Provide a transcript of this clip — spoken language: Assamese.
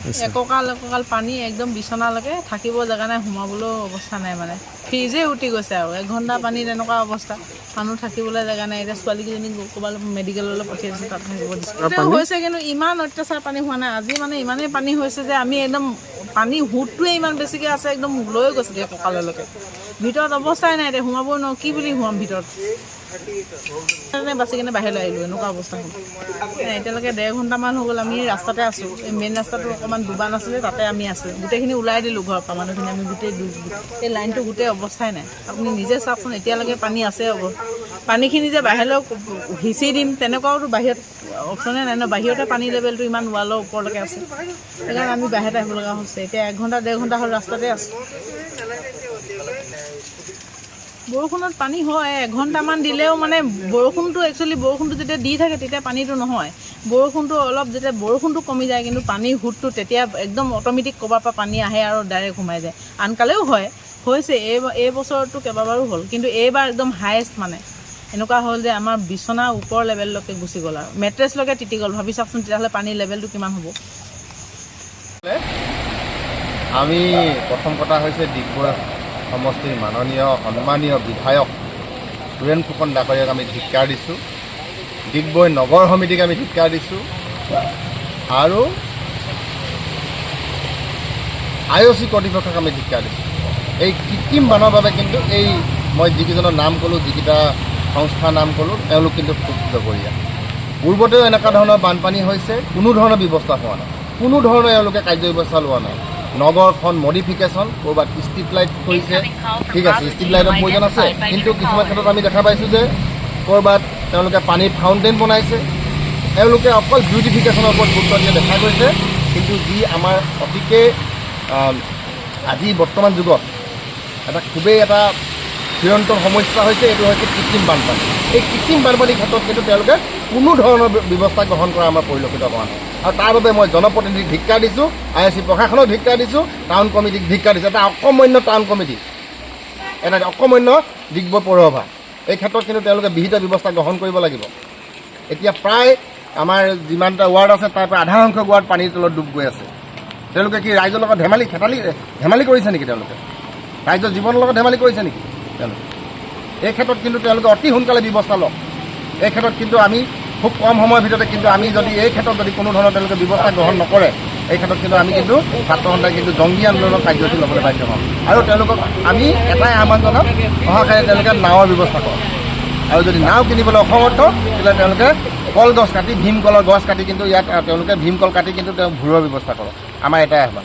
এককাল এককাল পানী একদম বিচনালৈকে থাকিব জেগা নাই, সোমাবলৈও অৱস্থা নাই, মানে ফ্ৰিজে উঠি গৈছে আৰু 1 ঘণ্টা পানীত এনেকুৱা অৱস্থা, মানুহ থাকিবলৈ জেগা নাই। এতিয়া ছোৱালীকেইজনী ক'ৰবালৈ মেডিকেললৈ পঠিয়াই দিছোঁ, তাত থাকিব দিছোঁ। হৈছে কিন্তু ইমান অত্যাচাৰ পানী হোৱা নাই। আজি মানে ইমানেই পানী হৈছে যে আমি একদম পানী সোঁতটোৱে ইমান বেছিকৈ আছে, একদম লৈ গৈছেগৈ কঁকাললৈকে। ভিতৰত অৱস্থাই নাই, এতিয়া সোমাবই নোৱাৰোঁ, কি বুলি সোমাম ভিতৰত। বাচি কিনে বাহিৰলৈ আহিলোঁ, এনেকুৱা অৱস্থা হ'ল। এতিয়ালৈকে 1.5 ঘণ্টামান হৈ গ'ল আমি ৰাস্তাতে আছোঁ। এই মেইন ৰাস্তাটো অকণমান ডুবা নাছিলে, তাতে আমি আছোঁ। গোটেইখিনি ওলাই দিলোঁ ঘৰৰ পৰা মানুহখিনি, আমি গোটেই এই লাইনটো গোটেই অৱস্থাই নাই। আপুনি নিজে চাওকচোন, এতিয়ালৈকে পানী আছে। পানীখিনি যে বাহিৰলৈ সিঁচি দিম তেনেকুৱাওতো বাহিৰত অপশ্যনে নাই ন। বাহিৰতে পানী লেভেলটো ইমান ৱালৰ ওপৰলৈকে আছে, সেইকাৰণে আমি বাহিৰতে আহিব লগা হৈছে। এতিয়া 1 ঘণ্টা 1.5 ঘণ্টা হ'ল ৰাস্তাতে আছোঁ। বৰষুণত পানী হয়, 1 ঘণ্টামান দিলেও মানে বৰষুণটো একচুৱেলি বৰষুণটো যেতিয়া দি থাকে তেতিয়া পানীটো নহয়। বৰষুণটো অলপ যেতিয়া বৰষুণটো কমি যায়, কিন্তু পানীৰ সোঁতটো তেতিয়া একদম অট'মেটিক ক'ৰবাৰ পৰা পানী আহে আৰু ডাইৰেক্ট সোমাই যায়। আনকালেও হৈছে এই বছৰটো কেইবাবাৰো হ'ল, কিন্তু এইবাৰ একদম হায়েষ্ট। মানে এনেকুৱা হ'ল যে আমাৰ বিচনাৰ ওপৰ লেভেললৈকে গুচি গ'ল আৰু মেট্ৰেছলৈকে তিতি গ'ল। ভাবি চাওকচোন তেতিয়াহ'লে পানীৰ লেভেলটো কিমান হ'ব। আমি প্ৰথম কথা হৈছে ডিগবৈ সমষ্টিৰ মাননীয় সন্মানীয় বিধায়ক সুৰেণ ফুকন ডাঙৰীয়াক আমি ধিক্কাৰ দিছোঁ। ডিগবৈ নগৰ সমিতিক আমি ধিক্কাৰ দিছোঁ আৰু IOC কৰ্তৃপক্ষক আমি ধিক্কাৰ দিছোঁ। এই কৃত্ৰিম বানৰ বাবে কিন্তু এই মই যিকেইজনৰ নাম ক'লোঁ, যিকেইটা সংস্থাৰ নাম ক'লোঁ, তেওঁলোক কিন্তু খুব জগৰীয়া। পূৰ্বতেও এনেকুৱা ধৰণৰ বানপানী হৈছে, কোনো ধৰণৰ ব্যৱস্থা হোৱা নাই, কোনো ধৰণৰ এওঁলোকে কাৰ্যব্যৱস্থা লোৱা নাই। নগৰখন মডিফিকেশ্যন, ক'ৰবাত ষ্ট্ৰীট লাইট কৰিছে, ঠিক আছে, ষ্ট্ৰীট লাইটৰ প্ৰয়োজন আছে, কিন্তু কিছুমান ক্ষেত্ৰত আমি দেখা পাইছোঁ যে ক'ৰবাত তেওঁলোকে পানীৰ ফাউণ্টেইন বনাইছে। এওঁলোকে অকল বিউটিফিকেশ্যনৰ ওপৰত গুৰুত্ব দিয়া দেখা গৈছে, কিন্তু যি আমাৰ অতিকে আজি বৰ্তমান যুগত খুবেই এটা চিৰন্তন সমস্যা হৈছে, এইটো হৈছে কৃত্ৰিম বানপানী। এই কৃত্ৰিম বানপানীৰ ক্ষেত্ৰত কিন্তু তেওঁলোকে কোনো ধৰণৰ ব্যৱস্থা গ্ৰহণ কৰা আমাৰ পৰিলক্ষিত হোৱা নাই। আৰু তাৰ বাবে মই জনপ্ৰতিনিধিক ধিক্কাৰ দিছোঁ, IOC প্ৰশাসনক ধিক্কাৰ দিছোঁ, টাউন কমিটিক ধিক্কাৰ দিছোঁ। এটা অকমান্য টাউন কমিটি, এটা অকমান্য ডিগবৈ পৌৰসভা, এই ক্ষেত্ৰত কিন্তু তেওঁলোকে বিহিত ব্যৱস্থা গ্ৰহণ কৰিব লাগিব। এতিয়া প্ৰায় আমাৰ যিমানটা ৱাৰ্ড আছে তাৰ পৰা আধা সংখ্যক ৱাৰ্ড পানীৰ তলত ডুব গৈ আছে। তেওঁলোকে কি ৰাইজৰ লগত ধেমালি কৰিছে নেকি? তেওঁলোকে ৰাইজৰ জীৱনৰ লগত ধেমালি কৰিছে নেকি? তেওঁলোকে এই ক্ষেত্ৰত কিন্তু তেওঁলোকে অতি সোনকালে ব্যৱস্থা লওক। এই ক্ষেত্ৰত কিন্তু আমি খুব কম সময়ৰ ভিতৰতে কিন্তু আমি যদি এই ক্ষেত্ৰত যদি কোনো ধৰণৰ তেওঁলোকে ব্যৱস্থা গ্ৰহণ নকৰে, এই ক্ষেত্ৰত কিন্তু আমি কিন্তু ছাত্ৰ সন্থাই কিন্তু জংগী আন্দোলনৰ কাৰ্যসূচী ল'বলৈ বাধ্য হ'ম। আৰু তেওঁলোকক আমি এটাই আহ্বান জনাম, অহাকালি তেওঁলোকে নাৱৰ ব্যৱস্থা কৰক। আৰু যদি নাও কিনিবলৈ অসমৰ্থ, তেতিয়াহ'লে তেওঁলোকে কলগছ কাটি, ভীমকলৰ গছ কাটি কিন্তু ইয়াত তেওঁলোকে ভীমকল কাটি কিন্তু তেওঁ ভূৰৰ ব্যৱস্থা কৰক। আমাৰ এটাই আহ্বান।